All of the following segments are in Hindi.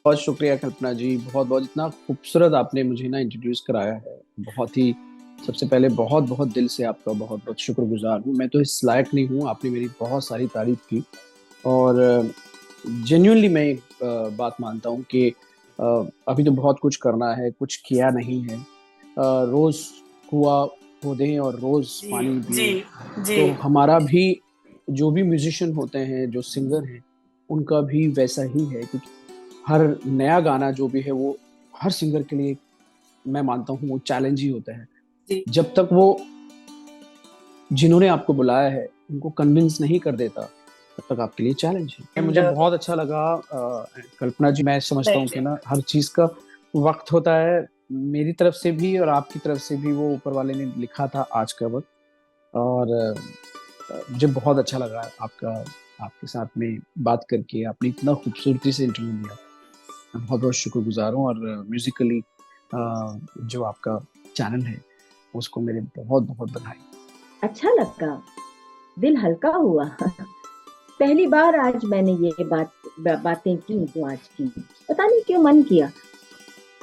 बहुत शुक्रिया कल्पना जी, बहुत बहुत इतना खूबसूरत आपने मुझे ना इंट्रोड्यूस कराया है। बहुत ही सबसे पहले बहुत बहुत दिल से आपका बहुत बहुत शुक्रगुजार हूँ। मैं तो इस लायक नहीं हूँ, आपने मेरी बहुत सारी तारीफ की। और जेन्युइनली मैं एक बात मानता हूँ कि अ, अभी तो बहुत कुछ करना है, कुछ किया नहीं है। रोज कुआं खोदें और रोज जी पानी जी दिए, जी। तो हमारा भी जो भी म्यूजिशियन होते हैं, जो सिंगर हैं, उनका भी वैसा ही है। क्योंकि हर नया गाना जो भी है वो हर सिंगर के लिए, मैं मानता हूँ, वो चैलेंज ही होता है। जी जब तक वो जिन्होंने आपको बुलाया है उनको कन्विंस नहीं कर देता, तब तक आपके लिए चैलेंज है। एंड मुझे बहुत अच्छा लगा कल्पना जी। मैं समझता हूँ कि राइट। ना हर चीज का वक्त होता है। मेरी तरफ से भी और आपकी तरफ से भी वो ऊपर वाले ने लिखा था आज का वक्त। और मुझे बहुत अच्छा लगा आपका, आपके साथ में बात करके। आपने इतना खूबसूरती से इंटरव्यू लिया, मैं बहुत बहुत शुक्रगुजार हूँ। और म्यूजिकली जो आपका चैनल है उसको मेरे बहुत बहुत बधाई। अच्छा लगा, दिल हल्का हुआ। पहली बार आज मैंने ये बातें की जो आज की, पता नहीं क्यों मन किया।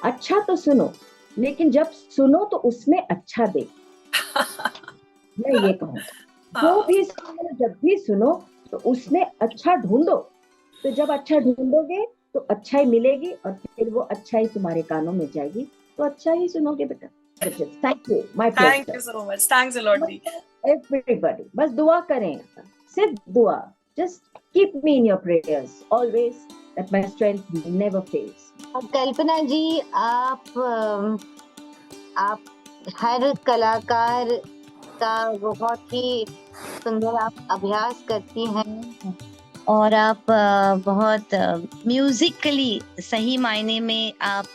अच्छा तो सुनो, लेकिन जब सुनो तो उसमें अच्छा दे, मैं ये कहूँ। जो हाँ। भी सुनो, जब भी सुनो तो उसमें अच्छा ढूंढो। तो जब अच्छा ढूंढोगे तो अच्छाई मिलेगी, और फिर वो अच्छाई तुम्हारे कानों में जाएगी, तो अच्छा ही सुनोगे बेटा। Thank you, my thank you pleasure. So much, thanks a lot दी। एवरीबॉडी बस दुआ करें, सिर्फ दुआ। Just keep me in your prayers always, that my strength never fails. Kalpana ji, आप हर कलाकार का बहुत ही सुंदर आप अभ्यास करती हैं, और आप बहुत म्यूजिकली सही मायने में आप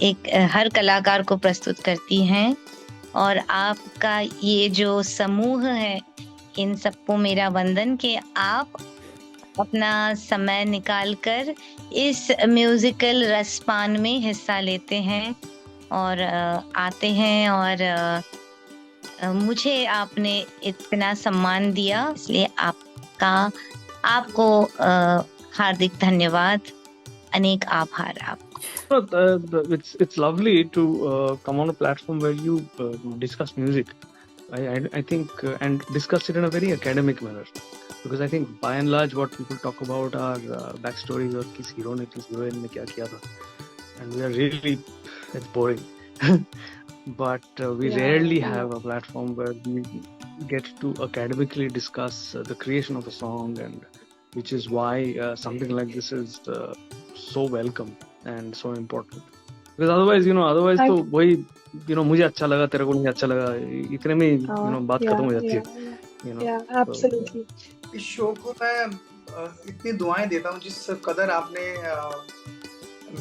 एक हर कलाकार को प्रस्तुत करती हैं। और आपका ये जो समूह है, इन सबको मेरा वंदन कि आप अपना समय निकालकर इस म्यूजिकल रसपान में हिस्सा लेते हैं और आते हैं, और मुझे आपने इतना सम्मान दिया, इसलिए आपका आपको हार्दिक धन्यवाद, अनेक आभार आप। It's lovely to come on a platform where you discuss music. I think and discuss it in a very academic manner, because I think by and large what people talk about are backstories or किस hero ने किस heroine ने क्या किया था, and we are really, it's boring. But we rarely have a platform where we get to academically discuss the creation of a song, and which is why something like this is so welcome and so important. Because otherwise तो वही मुझे अच्छा लगा, तेरे को नहीं अच्छा लगा, इतने में बात खत्म हो जाती है। एब्सोल्युटली। इस शो को मैं इतनी दुआएं देता हूँ जिस कदर आपने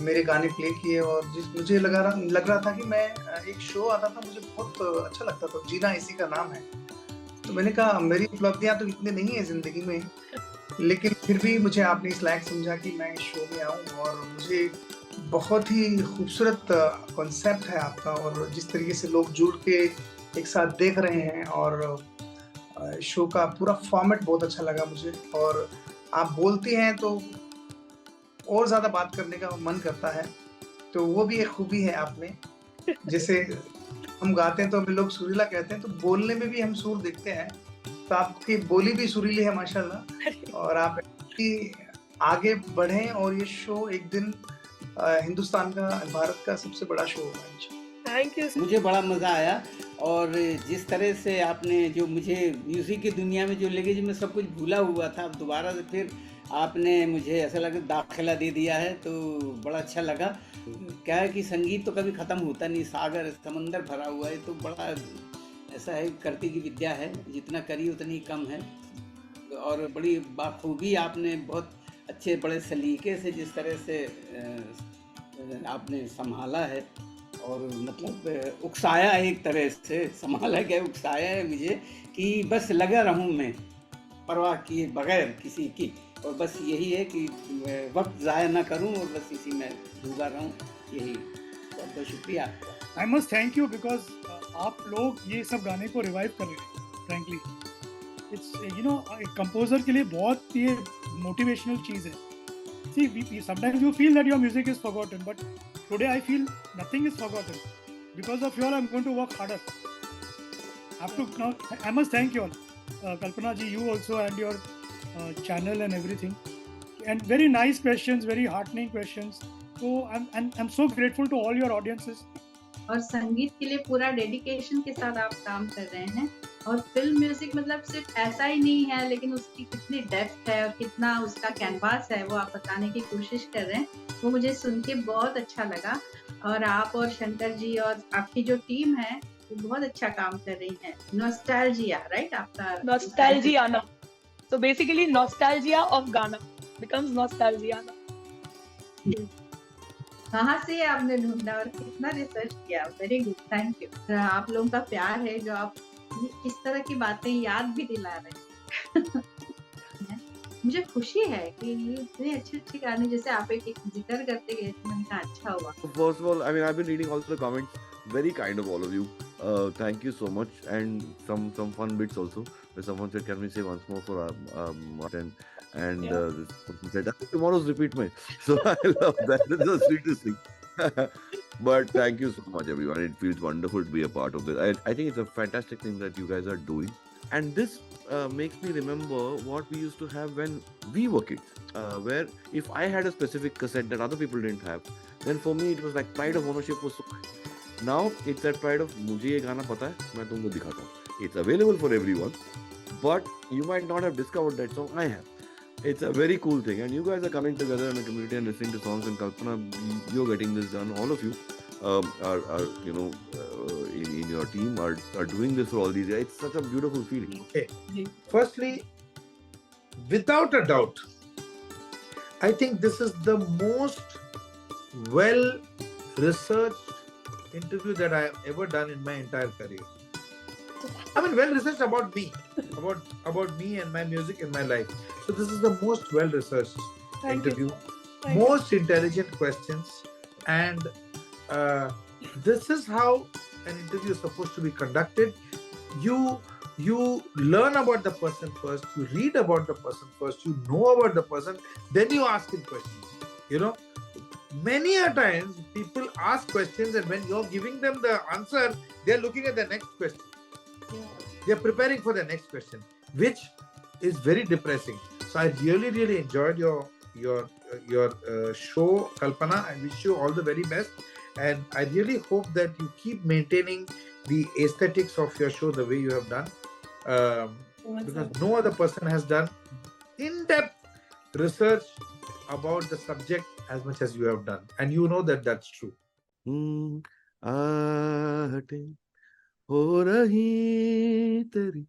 मेरे गाने प्ले किए, और जिस मुझे लग रहा था कि मैं एक शो आता था, मुझे बहुत अच्छा लगता था, जीना इसी का नाम है। तो मैंने कहा मेरी उपलब्धियां तो इतनी नहीं है जिंदगी में, लेकिन फिर भी मुझे आपने इस लायक समझा कि मैं इस शो में आऊँ। और मुझे बहुत ही खूबसूरत कॉन्सेप्ट है आपका, और जिस तरीके से लोग जुड़ के एक साथ देख रहे हैं, और शो का पूरा फॉर्मेट बहुत अच्छा लगा मुझे। और आप बोलती हैं तो और ज़्यादा बात करने का मन करता है, तो वो भी एक खूबी है आप में। जैसे हम गाते हैं तो हमें लोग सुरीला कहते हैं, तो बोलने में भी हम सुर देखते हैं, तो आपकी बोली भी सुरीली है माशाल्लाह। और आप आगे बढ़ें और ये शो एक दिन हिंदुस्तान का, भारत का सबसे बड़ा शो होगा। Thank you. मुझे बड़ा मज़ा आया, और जिस तरह से आपने जो मुझे म्यूज़िक की दुनिया में जो लेके, जो मैं सब कुछ भूला हुआ था, अब दोबारा से फिर आपने मुझे ऐसा लगा दाखिला दे दिया है, तो बड़ा अच्छा लगा। क्या है कि संगीत तो कभी ख़त्म होता नहीं, सागर समंदर भरा हुआ है, तो बड़ा ऐसा है, करती की विद्या है, जितना करी उतनी कम है। और बड़ी बाखूबी आपने बहुत अच्छे बड़े सलीके से जिस तरह से आपने संभाला है, और मतलब उकसाया, एक तरह से संभाला गया, उकसाया है मुझे कि बस लगा रहूं मैं परवाह किए बगैर किसी की, और बस यही है कि वक्त ज़ाया ना करूं, और बस इसी में डूबा रहूं। यही, बहुत बहुत शुक्रिया आपका। I must thank you, because आप लोग ये सब गाने को रिवाइव कर रहे हैं। फ्रैंकली इट्स एक कंपोजर के लिए बहुत ये मोटिवेशनल चीज़ है See, sometimes you feel that your music is forgotten, but today I feel nothing is forgotten. Because of you all, I'm going to work harder. Now, I must thank you all, Kalpana ji, you also, and your channel and everything. And very nice questions, very heartening questions. So I'm so grateful to all your audiences. और संगीत के लिए पूरा डेडिकेशन के साथ आप काम कर रहे हैं, और फिल्म म्यूजिक मतलब सिर्फ ऐसा ही नहीं है, लेकिन उसकी कितनी डेप्थ है और कितना उसका कैनवास है वो आप बताने की कोशिश कर रहे हैं, वो मुझे सुन के बहुत अच्छा लगा। और आप और शंकर जी और आपकी जो टीम है वो बहुत अच्छा काम कर रही है। Nostalgia, right? आपका Nostalgiana. So basically, nostalgia of Ghana becomes nostalgiana. कहाँ से आपने ढूंढा और कितना रिसर्च किया? Very good, thank you. आप लोगों का प्यार है जो आप इस तरह की बातें याद भी दिला रहे हैं। मुझे खुशी है कि ये इतने अच्छे गाने जैसे आप एक जिक्र करते गए थे, मैंने कहा अच्छा हुआ। First of all, I mean, I've been reading also the comments. Very kind of all of you. Thank you so much, and some fun bits also. Where someone said, "Can we say once more for Martin?" And this person said, "I think tomorrow's repeat me." So I love that. That's the sweetest thing. But thank you so much, everyone. It feels wonderful to be a part of this. I think it's a fantastic thing that you guys are doing, and this makes me remember what we used to have when we were kids. Where if I had a specific cassette that other people didn't have, then for me it was like pride of ownership was so. Now it's that pride of मुझे ये गाना पता है, मैं तुमको दिखाता हूँ. It's available for everyone, but you might not have discovered that song. I have. It's a very cool thing, and you guys are coming together in a community and listening to songs. And Kalpana, you're getting this done. All of you are you know in your team are doing this for all these years. It's such a beautiful feeling. Okay. Firstly, without a doubt, I think this is the most well researched interview that I have ever done in my entire career. I mean, well researched about me, about me and my music in my life. So this is the most well researched interview, most intelligent questions, and this is how an interview is supposed to be conducted. You learn about the person first, you read about the person first, you know about the person, then you ask him questions. You know, many a times people ask questions, and when you're giving them the answer, they're looking at the next question. They're preparing for the next question, which is very depressing. So I really enjoyed your show, Kalpana. I wish you all the very best, and I really hope that you keep maintaining the aesthetics of your show the way you have done, because no other person has done in-depth research about the subject as much as you have done, and you know that that's true. आहटें हो रही तेरी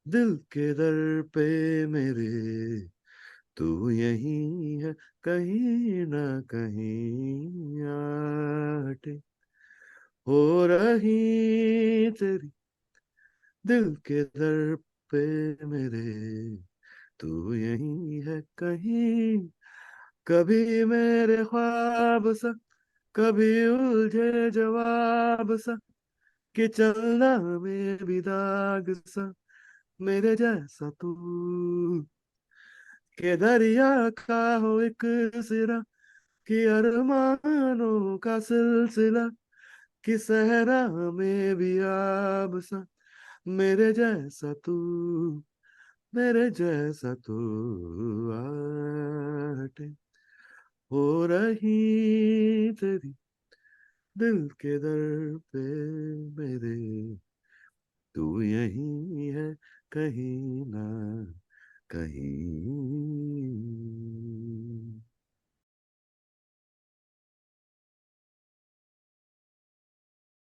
दिल के दर पे मेरे, तू यहीं है कहीं ना कहीं. आहटें हो रही तेरी दिल के दर पे मेरे, तू यहीं है कहीं. कभी मेरे ख्वाब सा, कभी उलझे जवाब सा, कि चलना में भी दाग सा, मेरे जैसा तू. के दरिया का हो एक सिरा, कि अरमानों का सिलसिला, कि सहरा में भी आब सा, मेरे जैसा तू, मेरे जैसा तू. आहटें हो रही तेरी दिल के दर पे मेरे, तू यहीं है कहीं ना कहीं.